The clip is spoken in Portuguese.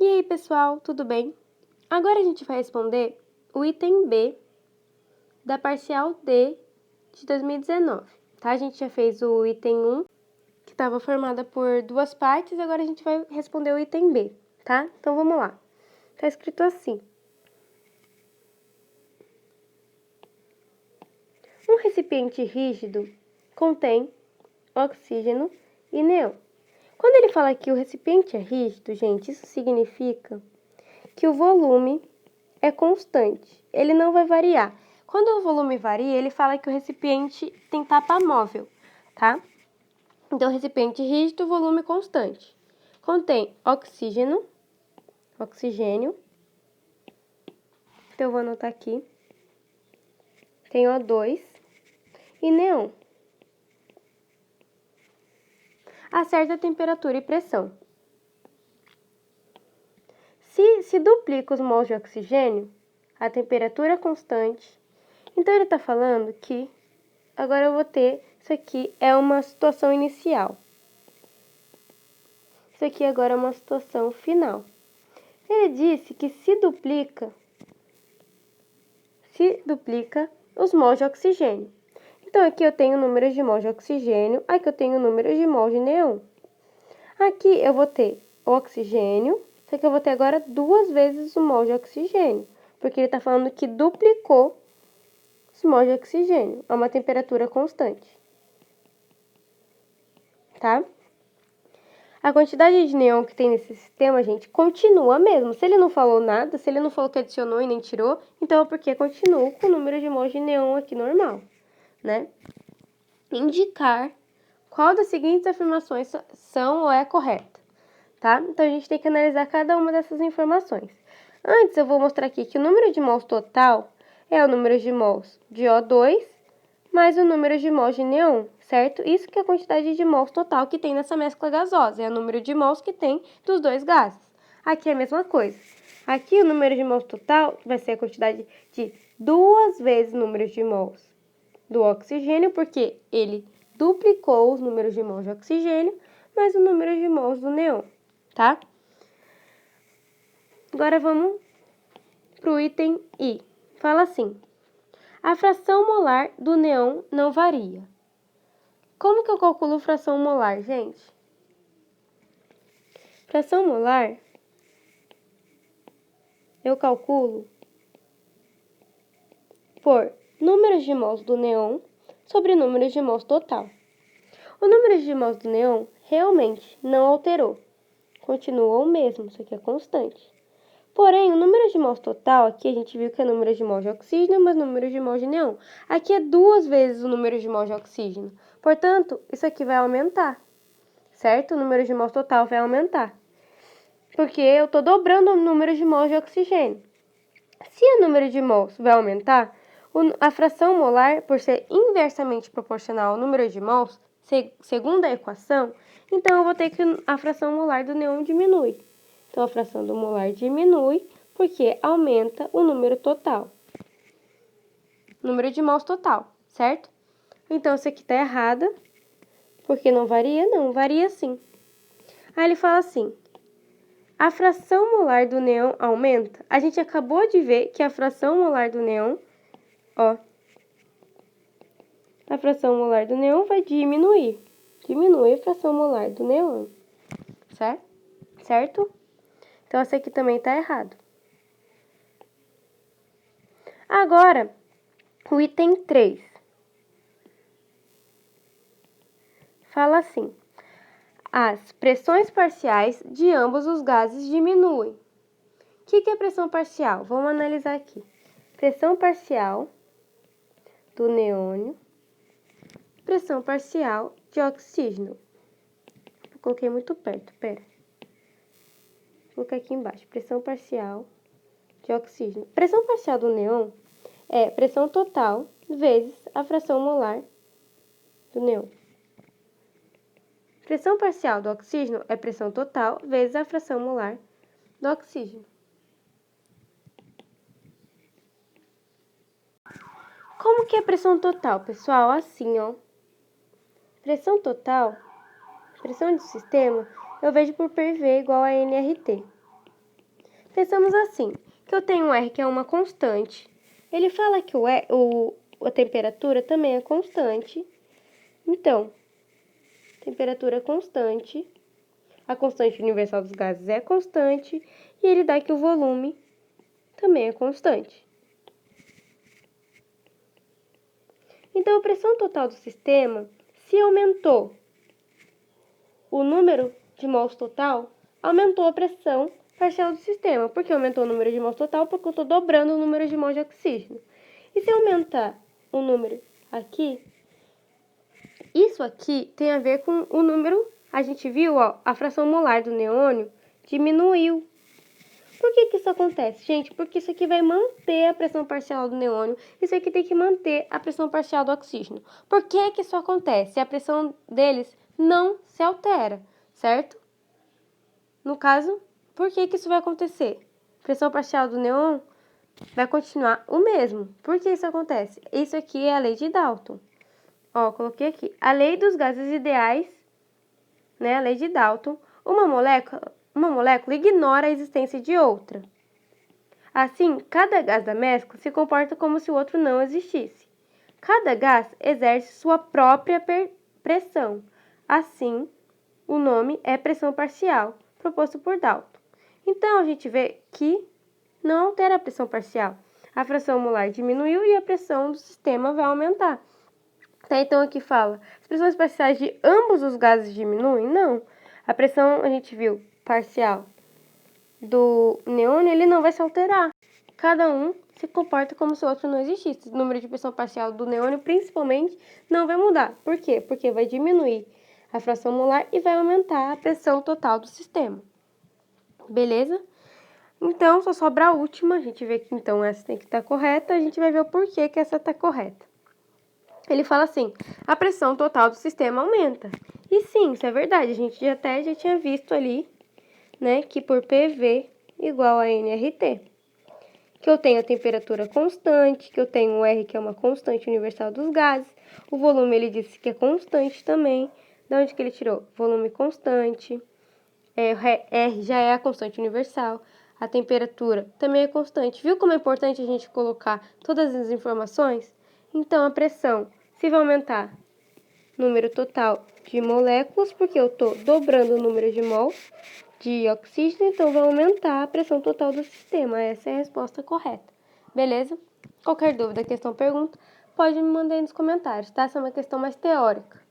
E aí, pessoal, tudo bem? Agora a gente vai responder o item B da parcial D de 2019, tá? A gente já fez o item 1, que estava formada por duas partes, agora a gente vai responder o item B, tá? Então, vamos lá. Tá escrito assim. Um recipiente rígido contém oxígeno e neon. Quando ele fala que o recipiente é rígido, gente, isso significa que o volume é constante, ele não vai variar. Quando o volume varia, ele fala que o recipiente tem tapa móvel, tá? Então, recipiente rígido, volume constante. Contém oxigênio, então eu vou anotar aqui, tem O2 e neon. A certa temperatura e pressão. Se duplica os mols de oxigênio, a temperatura é constante. Então, ele está falando que agora eu vou ter, isso aqui é uma situação inicial. Isso aqui agora é uma situação final. Ele disse que se duplica os mols de oxigênio. Então, aqui eu tenho números de mols de oxigênio, aqui eu tenho números de mols de neon. Aqui eu vou ter o oxigênio, só que eu vou ter agora duas vezes o mol de oxigênio, porque ele está falando que duplicou os mols de oxigênio a uma temperatura constante, tá? A quantidade de neon que tem nesse sistema, gente, continua mesmo. Se ele não falou nada, se ele não falou que adicionou e nem tirou, então é porque continua com o número de mols de neon aqui normal, né? Indicar qual das seguintes afirmações são ou é correta, tá? Então, a gente tem que analisar cada uma dessas informações. Antes, eu vou mostrar aqui que o número de mols total é o número de mols de O2 mais o número de mols de neon, certo? Isso que é a quantidade de mols total que tem nessa mescla gasosa, é o número de mols que tem dos dois gases. Aqui é a mesma coisa. Aqui o número de mols total vai ser a quantidade de duas vezes o número de mols do oxigênio, porque ele duplicou os números de mols de oxigênio, mais o número de mols do neon, tá? Agora vamos para o item I. Fala assim: a fração molar do neon não varia. Como que eu calculo fração molar, gente? Fração molar, eu calculo por números de mols do neon sobre números de mols total. O número de mols do neon realmente não alterou. Continua o mesmo, isso aqui é constante. Porém, o número de mols total, aqui a gente viu que é número de mols de oxígeno, mas número de mols de neon. Aqui é duas vezes o número de mols de oxígeno. Portanto, isso aqui vai aumentar, certo? O número de mols total vai aumentar. Porque eu estou dobrando o número de mols de oxigênio. Se o número de mols vai aumentar, a fração molar, por ser inversamente proporcional ao número de mols, segundo a equação, então eu vou ter que a fração molar do neon diminui. Então, a fração do molar diminui porque aumenta o número total. Número de mols total, certo? Então, isso aqui está errada, porque não varia? Não, varia sim. Aí ele fala assim: a fração molar do neon aumenta? A gente acabou de ver que a fração molar do neon, ó, a fração molar do neon vai diminuir. Diminui a fração molar do neon, certo? Então, essa aqui também está errado. Agora, o item 3. Fala assim: as pressões parciais de ambos os gases diminuem. O que é pressão parcial? Vamos analisar aqui. Pressão parcial do neônio, pressão parcial de oxígeno. Eu coloquei muito perto, pera. Vou colocar aqui embaixo. Pressão parcial de oxígeno. Pressão parcial do neon é pressão total vezes a fração molar do neon. Pressão parcial do oxígeno é pressão total vezes a fração molar do oxígeno. Como que é pressão total, pessoal? Assim, ó. Pressão total, pressão de sistema, eu vejo por PV igual a nRT. Pensamos assim, que eu tenho um R que é uma constante. Ele fala que a temperatura também é constante. Então, temperatura constante, a constante universal dos gases é constante, e ele dá que o volume também é constante. Então, a pressão total do sistema, se aumentou o número de mols total, aumentou a pressão parcial do sistema. Por que aumentou o número de mols total? Porque eu estou dobrando o número de mols de oxígeno. E se aumentar o número aqui, isso aqui tem a ver com o número, a gente viu, ó, a fração molar do neônio diminuiu. Por que isso acontece, gente? Porque isso aqui vai manter a pressão parcial do neônio, isso aqui tem que manter a pressão parcial do oxígeno. Por que isso acontece? A pressão deles não se altera, certo? No caso, por que isso vai acontecer? A pressão parcial do neon vai continuar o mesmo. Por que isso acontece? Isso aqui é a lei de Dalton. Ó, coloquei aqui. A lei dos gases ideais, né? A lei de Dalton. Uma molécula ignora a existência de outra. Assim, cada gás da mescla se comporta como se o outro não existisse. Cada gás exerce sua própria pressão. Assim, o nome é pressão parcial, proposto por Dalton. Então, a gente vê que não altera a pressão parcial. A fração molar diminuiu e a pressão do sistema vai aumentar. Então, aqui fala, as pressões parciais de ambos os gases diminuem? Não. A pressão, a gente viu, parcial do neônio, ele não vai se alterar. Cada um se comporta como se o outro não existisse. O número de pressão parcial do neônio, principalmente, não vai mudar. Por quê? Porque vai diminuir a fração molar e vai aumentar a pressão total do sistema. Beleza? Então, só sobra a última. A gente vê que, então, essa tem que estar correta. A gente vai ver o porquê que essa está correta. Ele fala assim, a pressão total do sistema aumenta. E sim, isso é verdade. A gente já tinha visto ali, né, que por PV igual a nRT. Que eu tenho a temperatura constante, que eu tenho o R, que é uma constante universal dos gases. O volume, ele disse que é constante também. De onde que ele tirou? Volume constante. R já é a constante universal. A temperatura também é constante. Viu como é importante a gente colocar todas as informações? Então, a pressão, se vai aumentar número total de moléculas, porque eu estou dobrando o número de mols de oxígeno, então vai aumentar a pressão total do sistema. Essa é a resposta correta. Beleza? Qualquer dúvida, questão, pergunta, pode me mandar aí nos comentários, tá? Essa é uma questão mais teórica.